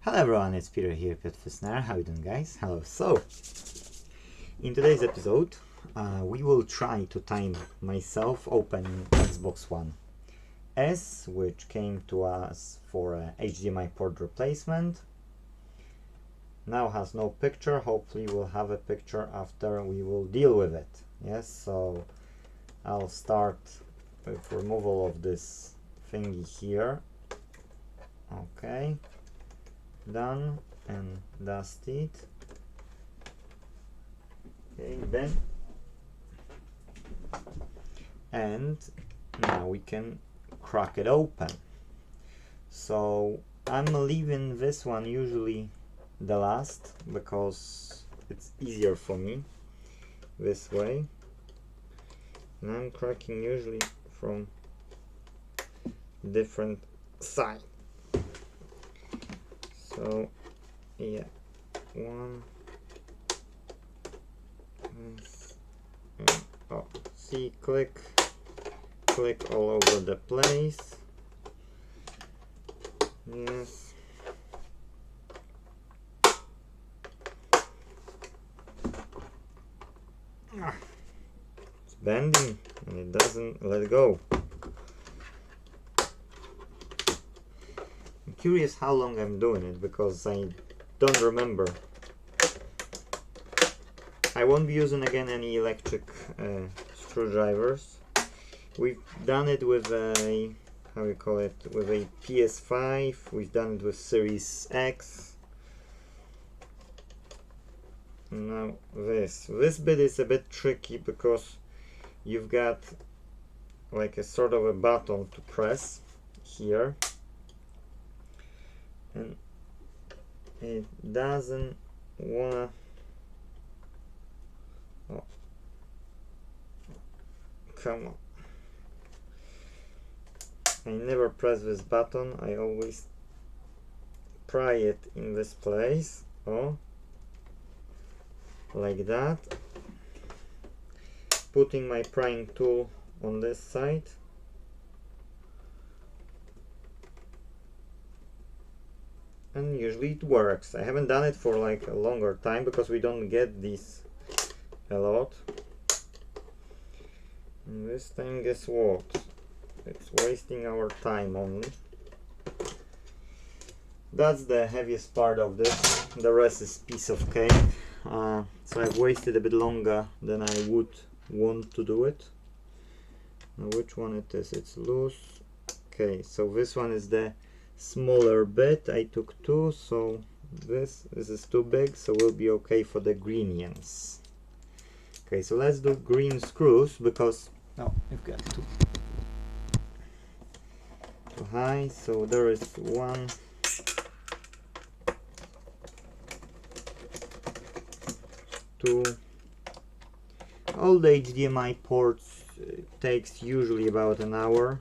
Hello everyone, it's Peter here, Piotr Fissner. How you doing, guys? Hello. So, in today's episode, we will try to time myself opening Xbox One S, which came to us for a HDMI port replacement. Now has no picture. Hopefully we'll have a picture after we will deal with it. Yes, so I'll start with removal of this thingy here. Okay. Done and dust it. Okay, then and now we can crack it open. So I'm leaving this one usually the last because it's easier for me this way, and I'm cracking usually from different side. So yeah, one, oh, see, click all over the place. Yes. It's bending and it doesn't let go. I'm curious how long I'm doing it because I don't remember. I won't be using again any electric screwdrivers. We've done it with a, how we call it, with a PS5. We've done it with Series X. Now this bit is a bit tricky because you've got like a sort of a button to press here, and it doesn't wanna. Oh, come on. I never press this button, I always pry it in this place. Oh, like that. Putting my prying tool on this side. And usually it works. I haven't done it for like a longer time because we don't get these a lot. And this time, guess what? It's wasting our time only. That's the heaviest part of this. The rest is piece of cake. So I've wasted a bit longer than I would want to do it. Now which one it is? It's loose. Okay, so this one is the smaller bit. I took two, so this is too big, so we'll be okay for the green ones. Okay, so let's do green screws because we've got too high. So there is one, two. All the HDMI ports takes usually about an hour.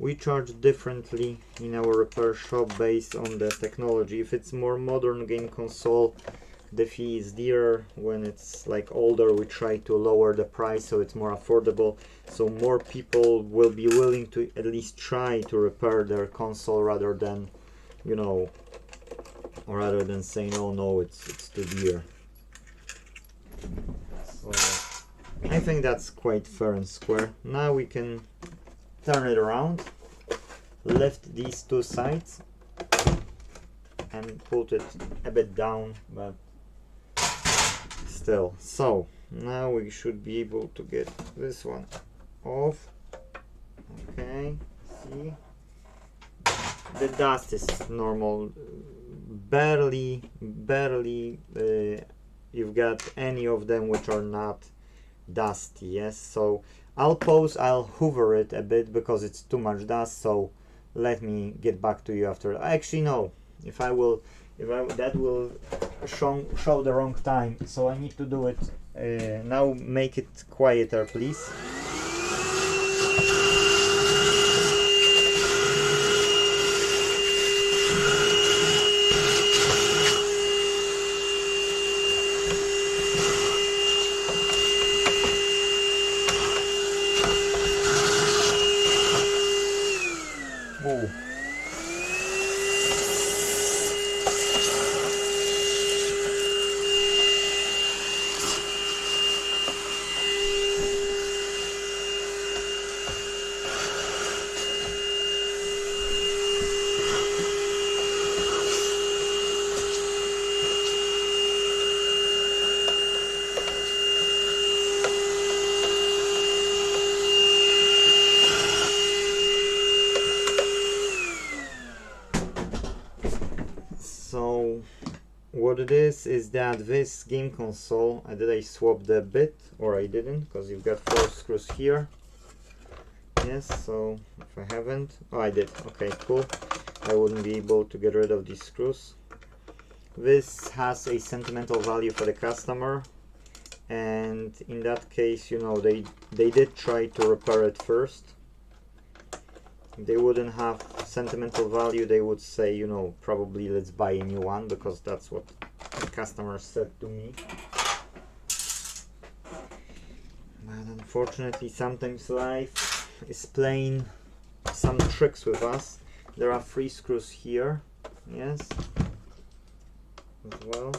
We charge differently in our repair shop based on the technology. If it's more modern game console, the fee is dearer. When it's like older, we try to lower the price so it's more affordable, so more people will be willing to at least try to repair their console rather than, you know, rather than saying, oh no, it's too dear. So I think that's quite fair and square. Now we can turn it around, lift these two sides and put it a bit down, but still. So now we should be able to get this one off. Okay, see, the dust is normal, barely you've got any of them which are not dusty. Yes, so I'll hover it a bit because it's too much dust, so let me get back to you after. Actually no, that will show the wrong time, so I need to do it now. Make it quieter, please. Whoa. what it is that this game console, did I swap the bit or I didn't, because you've got 4 screws here. Yes, so if I haven't, oh I did, okay, cool. I wouldn't be able to get rid of these screws. This has a sentimental value for the customer, and in that case, you know, they did try to repair it first. If they wouldn't have sentimental value, they would say, you know, probably let's buy a new one, because that's what the customer said to me. But unfortunately, sometimes life is playing some tricks with us. There are 3 screws here, yes, as well.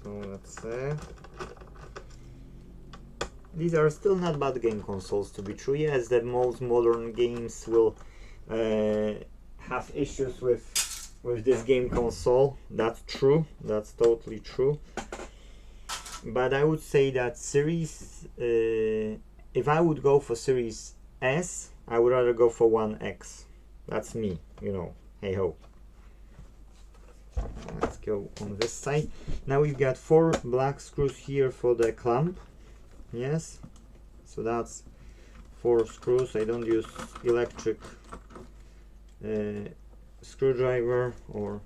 So that's it. These are still not bad game consoles, to be true. Yes, that most modern games will have issues with this game console. That's true. That's totally true. But I would say that series, if I would go for Series S, I would rather go for 1X. That's me, you know. Hey ho. Let's go on this side. Now we've got 4 black screws here for the clamp. Yes, so that's 4 screws. I don't use electric screwdriver or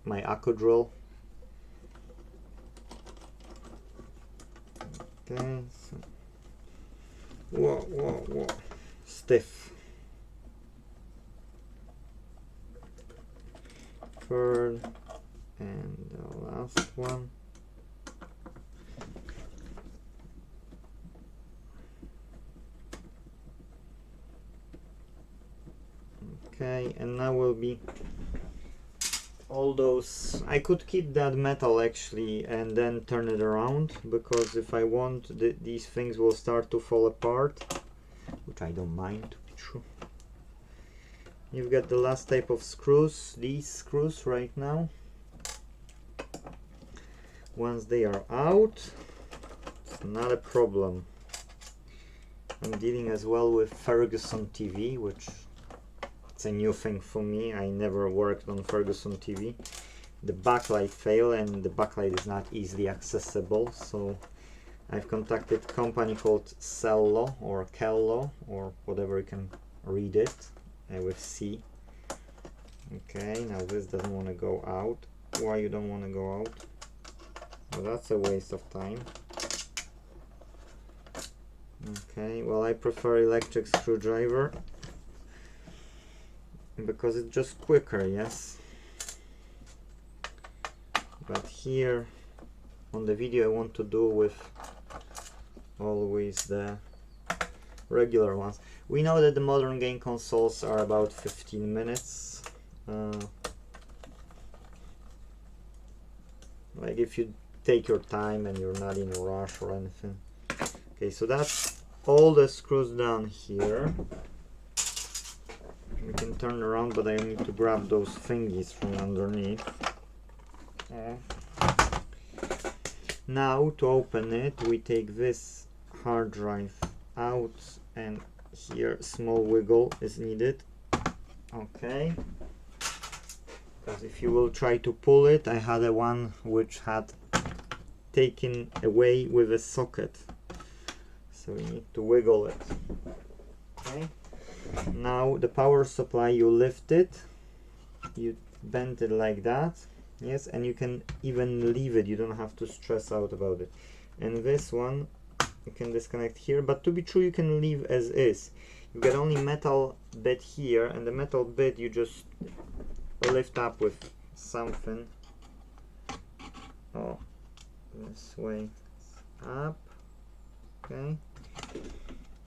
my Acco drill. Okay, so whoa, stiff. Third and the last one. Okay, and now will be all those. I could keep that metal actually and then turn it around, because if I want, these things will start to fall apart, which I don't mind, to be true. You've got the last type of screws, these screws right now. Once they are out, it's not a problem. I'm dealing as well with Ferguson TV, which it's a new thing for me. I never worked on Ferguson TV. The backlight failed, and the backlight is not easily accessible, so I've contacted a company called Cello or Kello or whatever you can read it with C. Okay, now this doesn't want to go out. Why you don't want to go out? Well, that's a waste of time. Okay, well, I prefer electric screwdriver because it's just quicker, yes. But here on the video I want to do with always the regular ones. We know that the modern game consoles are about 15 minutes. Like if you take your time and you're not in a rush or anything. Okay, so that's all the screws down here. We can turn around, but I need to grab those thingies from underneath. Now to open it, we take this hard drive out, and here small wiggle is needed. Okay, because if you will try to pull it, I had a one which had taken away with a socket, so we need to wiggle it. Okay, now the power supply, you lift it, you bend it like that, yes, and you can even leave it, you don't have to stress out about it. And this one you can disconnect here, but to be true you can leave as is. You get only metal bit here, and the metal bit you just lift up with something. Oh, this way up. Okay,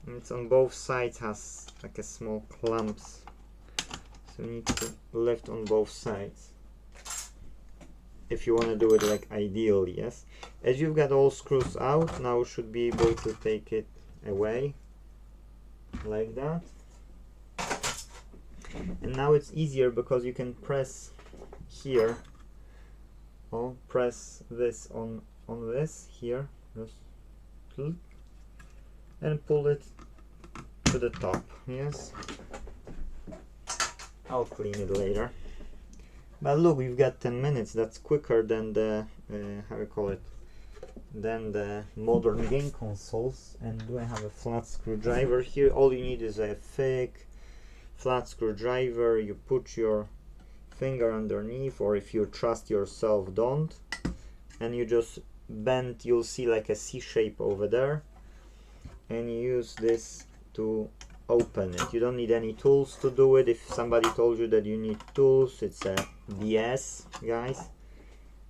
and it's on both sides, has like a small clamps, so you need to lift on both sides if you want to do it like ideally, yes. As you've got all screws out, now you should be able to take it away like that. And now it's easier because you can press here, or press this on this here, just click, and pull it to the top. Yes, I'll clean it later. But look, we've got 10 minutes. That's quicker than the how you call it, than the modern game consoles. And do I have a flat screwdriver here? All you need is a thick flat screwdriver. You put your finger underneath, or if you trust yourself, don't, and you just bend. You'll see like a C shape over there, and you use this to open it. You don't need any tools to do it. If somebody told you that you need tools, it's a BS, guys.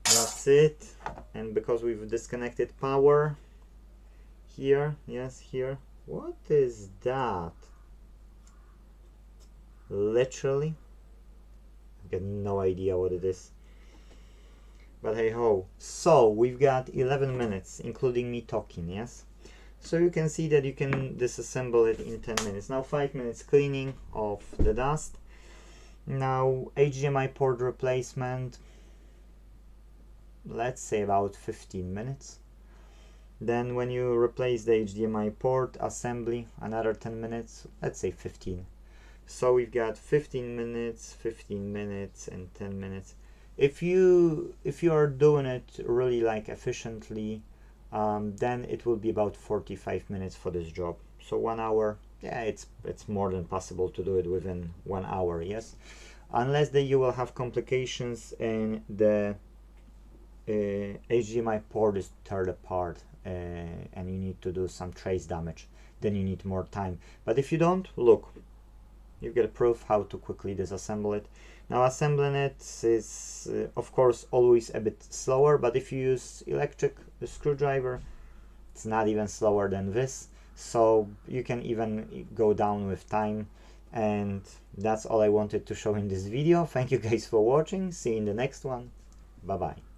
That's it. And because we've disconnected power here, yes, here, what is that? Literally, I've got no idea what it is, but hey ho. So we've got 11 minutes including me talking. Yes, so you can see that you can disassemble it in 10 minutes. Now 5 minutes cleaning of the dust. Now HDMI port replacement, let's say about 15 minutes. Then when you replace the HDMI port, assembly, another 10 minutes, let's say 15. So we've got 15 minutes, 15 minutes, and 10 minutes. If you are doing it really like efficiently, then it will be about 45 minutes for this job. So 1 hour, yeah, it's more than possible to do it within 1 hour. Yes, unless that you will have complications and the HDMI port is torn apart and you need to do some trace damage, then you need more time. But if you don't, look, you've got proof how to quickly disassemble it. Now assembling it is of course always a bit slower, but if you use electric screwdriver, it's not even slower than this, so you can even go down with time. And that's all I wanted to show in this video. Thank you guys for watching. See you in the next one. Bye bye.